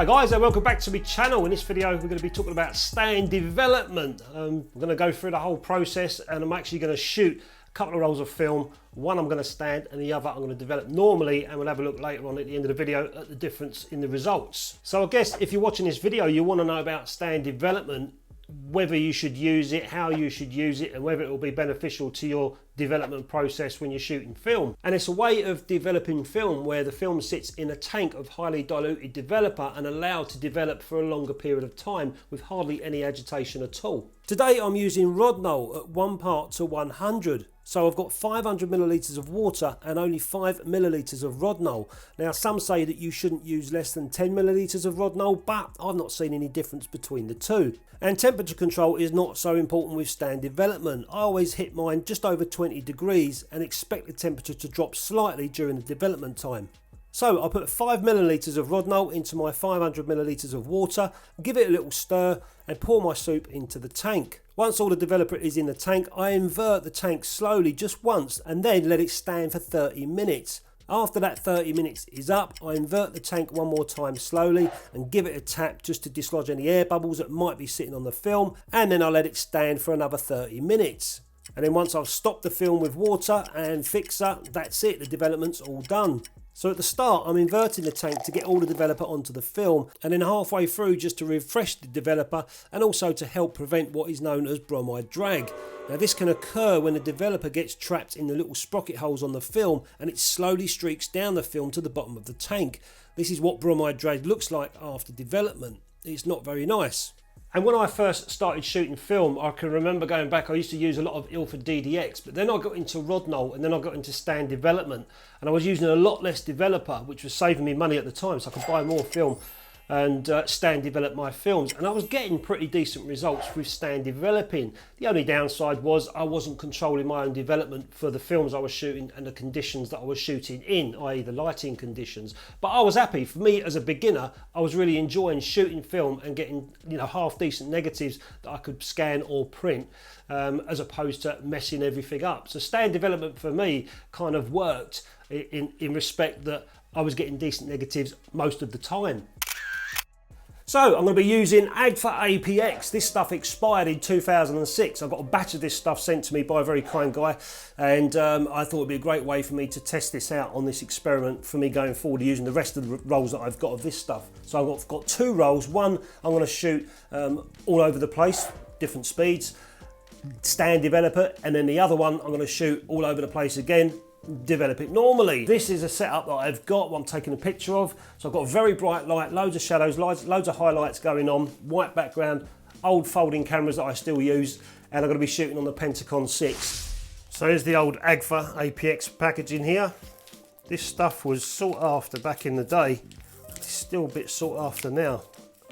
Hi guys, and welcome back to my channel. In this video we're going to be talking about stand development. We're going to go through the whole process, and I'm actually going to shoot a couple of rolls of film. One I'm going to stand and the other I'm going to develop normally, and we'll have a look later on at the end of the video at the difference in the results. So I guess if you're watching this video you want to know about stand development, whether you should use it, how you should use it, and whether it will be beneficial to your development process when you're shooting film. And it's a way of developing film where the film sits in a tank of highly diluted developer and allowed to develop for a longer period of time with hardly any agitation at all. Today I'm using Rodinal at 1 part to 100. So I've got 500 millilitres of water and only 5 millilitres of Rodinal. Now some say that you shouldn't use less than 10 millilitres of Rodinal, but I've not seen any difference between the two. And temperature control is not so important with stand development. I always hit mine just over 20 degrees and expect the temperature to drop slightly during the development time. So I put 5 millilitres of Rodinal into my 500 millilitres of water, give it a little stir and pour my soup into the tank. Once all the developer is in the tank, I invert the tank slowly just once and then let it stand for 30 minutes. After that 30 minutes is up, I invert the tank one more time slowly and give it a tap just to dislodge any air bubbles that might be sitting on the film, and then I let it stand for another 30 minutes. And then once I've stopped the film with water and fixer, that's it, the development's all done. So at the start I'm inverting the tank to get all the developer onto the film, and then halfway through just to refresh the developer and also to help prevent what is known as bromide drag. Now this can occur when the developer gets trapped in the little sprocket holes on the film and it slowly streaks down the film to the bottom of the tank. This is what bromide drag looks like after development. It's not very nice. And when I first started shooting film, I can remember going back, I used to use a lot of Ilford DDX, but then I got into Rodinal and then I got into stand development, and I was using a lot less developer, which was saving me money at the time, so I could buy more film and stand develop my films, and I was getting pretty decent results with stand developing. The only downside was I wasn't controlling my own development for the films I was shooting and the conditions that I was shooting in, i.e. the lighting conditions. But I was happy. For me as a beginner, I was really enjoying shooting film and getting, you know, half decent negatives that I could scan or print, as opposed to messing everything up. So stand development for me kind of worked in respect that I was getting decent negatives most of the time. So I'm going to be using AGFA APX. This stuff expired in 2006. I got a batch of this stuff sent to me by a very kind guy, and I thought it'd be a great way for me to test this out on this experiment for me going forward using the rest of the rolls that I've got of this stuff. So I've got 2 rolls. One I'm going to shoot all over the place, different speeds, stand developer, and then the other one I'm going to shoot all over the place again, develop it normally. This is a setup that I've got, what I'm taking a picture of. So I've got a very bright light, loads of shadows, loads of highlights going on, white background, old folding cameras that I still use, and I'm going to be shooting on the Pentacon 6. So here's the old AGFA APX packaging here. This stuff was sought after back in the day. It's still a bit sought after now,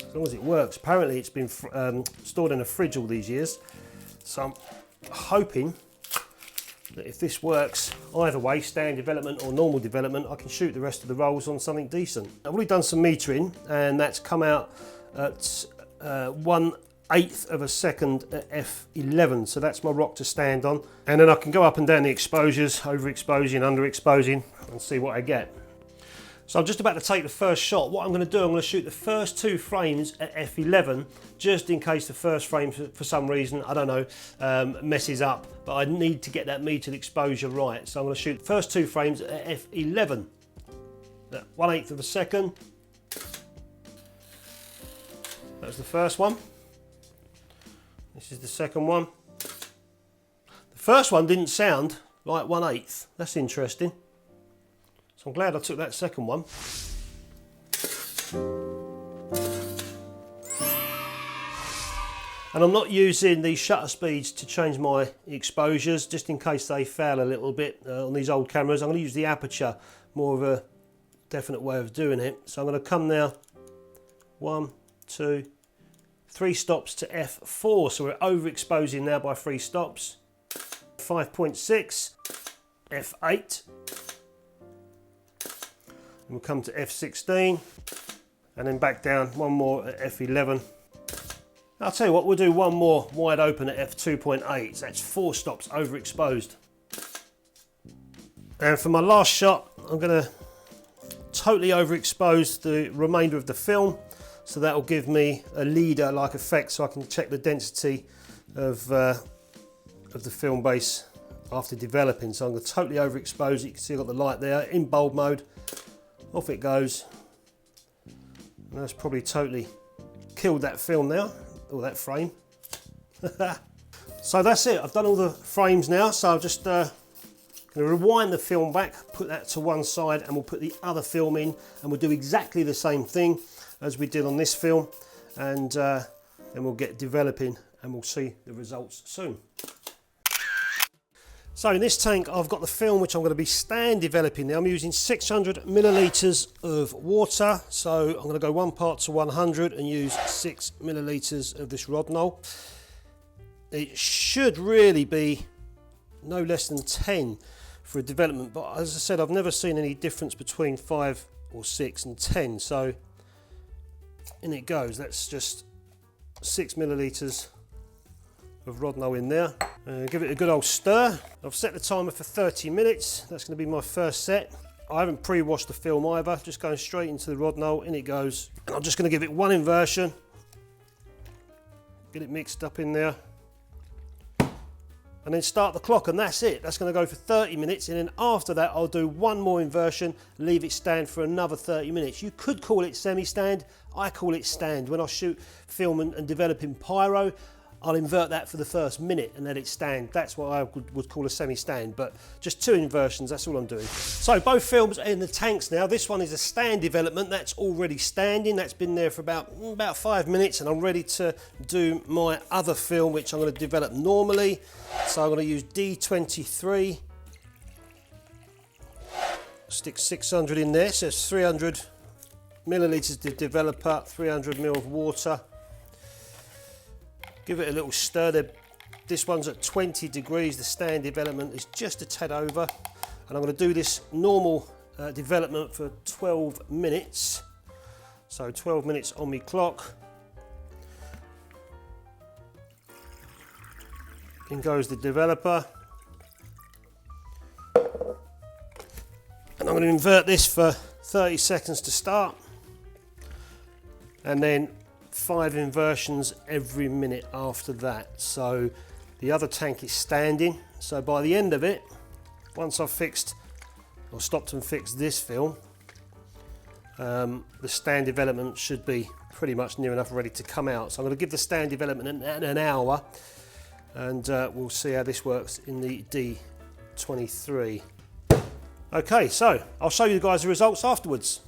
as long as it works. Apparently it's been stored in a fridge all these years. So I'm hoping that if this works either way, stand development or normal development, I can shoot the rest of the rolls on something decent. I've already done some metering, and that's come out at 1/8 of a second at f11, so that's my rock to stand on, and then I can go up and down the exposures, overexposing, underexposing, and see what I get. So I'm just about to take the first shot. What I'm going to do, I'm going to shoot the first 2 frames at f11, just in case the first frame, for some reason, I don't know, messes up. But I need to get that metered exposure right. So I'm going to shoot the first 2 frames at f11. At 1/8 of a second. That's the first one. This is the second one. The first one didn't sound like 1/8. That's interesting. So I'm glad I took that second one. And I'm not using the shutter speeds to change my exposures, just in case they fail a little bit on these old cameras. I'm going to use the aperture, more of a definite way of doing it. So I'm going to come now, 1, 2, 3 stops to f4. So we're overexposing now by 3 stops. 5.6, f8. We'll come to f16 and then back down one more at f11. I'll tell you what, we'll do one more wide open at f2.8, so that's 4 stops overexposed. And for my last shot, I'm going to totally overexpose the remainder of the film. So that will give me a leader like effect, so I can check the density of the film base after developing. So I'm going to totally overexpose it. You can see I've got the light there in bulb mode. Off it goes. And that's probably totally killed that film now, or that frame. So that's it, I've done all the frames now, so I'll just going to rewind the film back, put that to one side, and we'll put the other film in, and we'll do exactly the same thing as we did on this film, and then we'll get developing and we'll see the results soon. So in this tank I've got the film which I'm going to be stand developing now. I'm using 600 millilitres of water, so I'm going to go 1 part to 100 and use 6 millilitres of this Rodinal. It should really be no less than 10 for a development, but as I said, I've never seen any difference between 5 or 6 and 10, so in it goes. That's just 6 millilitres of Rodinal in there. Give it a good old stir. I've set the timer for 30 minutes. That's going to be my first set. I haven't pre-washed the film either, just going straight into the Rodinal. In it goes. And I'm just going to give it one inversion. Get it mixed up in there. And then start the clock, and that's it. That's going to go for 30 minutes, and then after that I'll do one more inversion, leave it stand for another 30 minutes. You could call it semi-stand, I call it stand. When I shoot film and develop in pyro, I'll invert that for the first minute and let it stand. That's what I would call a semi-stand, but just 2 inversions, that's all I'm doing. So both films are in the tanks now. This one is a stand development, that's already standing. That's been there for about 5 minutes, and I'm ready to do my other film, which I'm going to develop normally. So I'm going to use D23. Stick 600 in there, so it's 300 millilitres to develop up, 300 ml of water. Give it a little stir. This one's at 20 degrees, the stand development is just a tad over. And I'm going to do this normal development for 12 minutes. So 12 minutes on my clock. In goes the developer. And I'm going to invert this for 30 seconds to start. And then 5 inversions every minute after that. So the other tank is standing. So by the end of it, once I've fixed or stopped and fixed this film, the stand development should be pretty much near enough ready to come out. So I'm going to give the stand development an hour, and we'll see how this works in the D23. Okay, so I'll show you guys the results afterwards.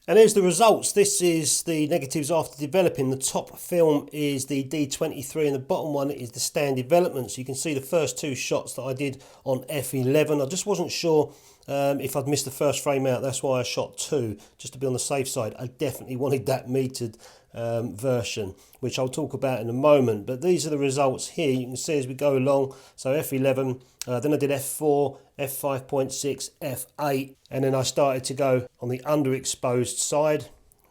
And here's the results. This is the negatives after developing. The top film is the D23 and the bottom one is the stand development. So you can see the first 2 shots that I did on F11. I just wasn't sure if I'd missed the first frame out. That's why I shot 2, just to be on the safe side. I definitely wanted that metered version, which I'll talk about in a moment. But these are the results here. You can see as we go along. So F11, then I did F4, F5.6, F8, and then I started to go on the underexposed side,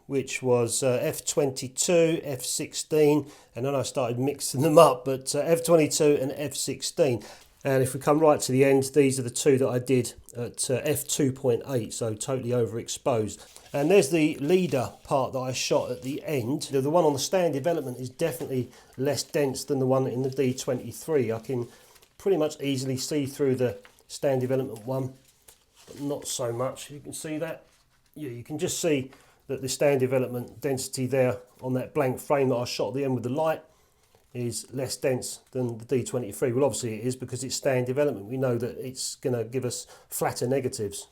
which was F22, F16, and then I started mixing them up, but F22 and F16. And if we come right to the end, these are the 2 that I did at F2.8, so totally overexposed. And there's the leader part that I shot at the end. The one on the stand development is definitely less dense than the one in the D23. I can pretty much easily see through the stand development one, but not so much. You can see that. Yeah, you can just see that the stand development density there on that blank frame that I shot at the end with the light is less dense than the D23. Well, obviously it is because it's stand development. We know that it's going to give us flatter negatives.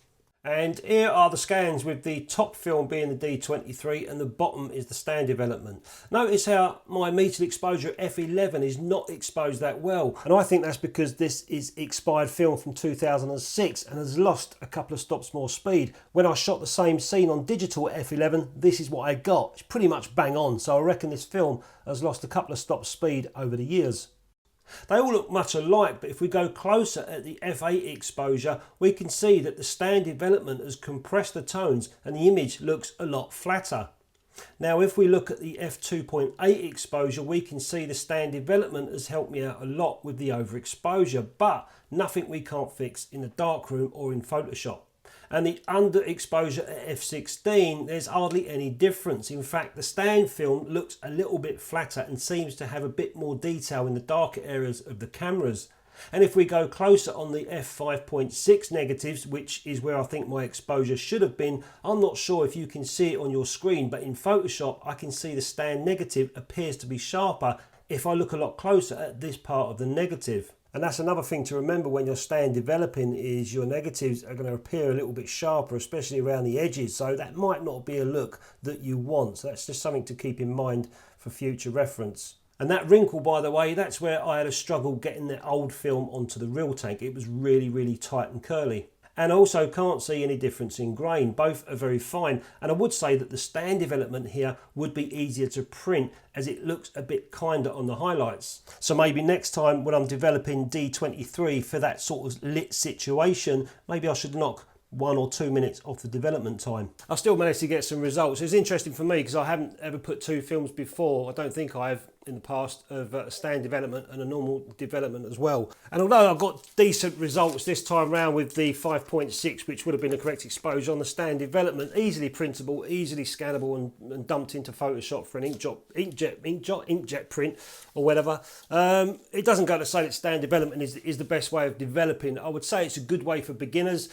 And here are the scans with the top film being the D23 and the bottom is the stand development. Notice how my metered exposure F11 is not exposed that well. And I think that's because this is expired film from 2006 and has lost a couple of stops more speed. When I shot the same scene on digital F11, this is what I got. It's pretty much bang on. So I reckon this film has lost a couple of stops speed over the years. They all look much alike, but if we go closer at the F8 exposure, we can see that the stand development has compressed the tones and the image looks a lot flatter. Now if we look at the F2.8 exposure, we can see the stand development has helped me out a lot with the overexposure, but nothing we can't fix in the darkroom or in Photoshop. and the underexposure at f16, there's hardly any difference. In fact, the stand film looks a little bit flatter and seems to have a bit more detail in the darker areas of the cameras. And if we go closer on the f5.6 negatives, which is where I think my exposure should have been, I'm not sure if you can see it on your screen, but in Photoshop I can see the stand negative appears to be sharper if I look a lot closer at this part of the negative. And that's another thing to remember when you're stand developing, is your negatives are going to appear a little bit sharper, especially around the edges. So that might not be a look that you want. So that's just something to keep in mind for future reference. And that wrinkle, by the way, that's where I had a struggle getting the old film onto the real tank. It was really, really tight and curly. And also can't see any difference in grain. Both are very fine. And I would say that the stand development here would be easier to print, as it looks a bit kinder on the highlights. So maybe next time when I'm developing D23 for that sort of lit situation, maybe I should knock 1 or 2 minutes off the development time. I still managed to get some results. It's interesting for me because I haven't ever put two films before. I don't think I have in the past, of a stand development and a normal development as well. And although I've got decent results this time round with the 5.6, which would have been the correct exposure on the stand development, easily printable, easily scannable and dumped into Photoshop for an inkjet print or whatever. It doesn't go to say that stand development is the best way of developing. I would say it's a good way for beginners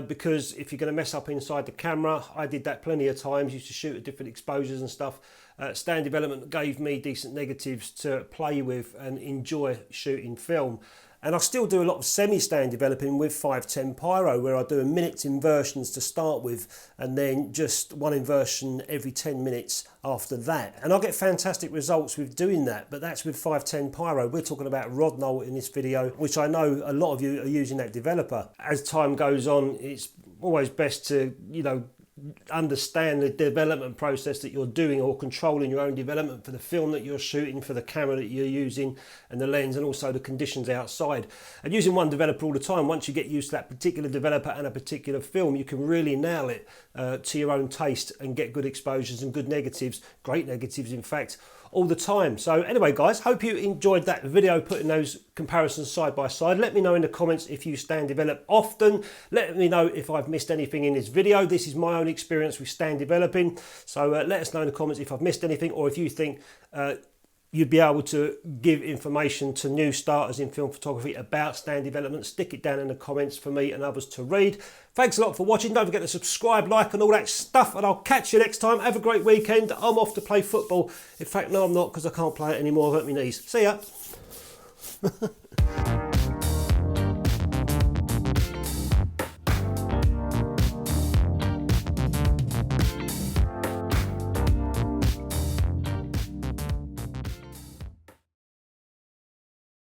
because if you're going to mess up inside the camera, I did that plenty of times, used to shoot at different exposures and stuff. Stand development gave me decent negatives to play with and enjoy shooting film. And I still do a lot of semi-stand developing with 510 Pyro, where I do a minute's inversions to start with and then just one inversion every 10 minutes after that. And I get fantastic results with doing that, but that's with 510 Pyro. We're talking about Rodinal in this video, which I know a lot of you are using that developer. As time goes on, it's always best to, understand the development process that you're doing, or controlling your own development for the film that you're shooting, for the camera that you're using and the lens, and also the conditions outside. And using one developer all the time, once you get used to that particular developer and a particular film, you can really nail it to your own taste and get good exposures and good negatives, great negatives in fact, all the time. So anyway guys, hope you enjoyed that video, putting those comparisons side by side. Let me know in the comments if you stand develop often. Let me know if I've missed anything in this video. This is my own experience with stand developing, so let us know in the comments if I've missed anything, or if you think you'd be able to give information to new starters in film photography about stand development. Stick it down in the comments for me and others to read. Thanks a lot for watching. Don't forget to subscribe, like and all that stuff, and I'll catch you next time. Have a great weekend. I'm off to play football. In fact, no I'm not, because I can't play it anymore. I've hurt my knees. See ya.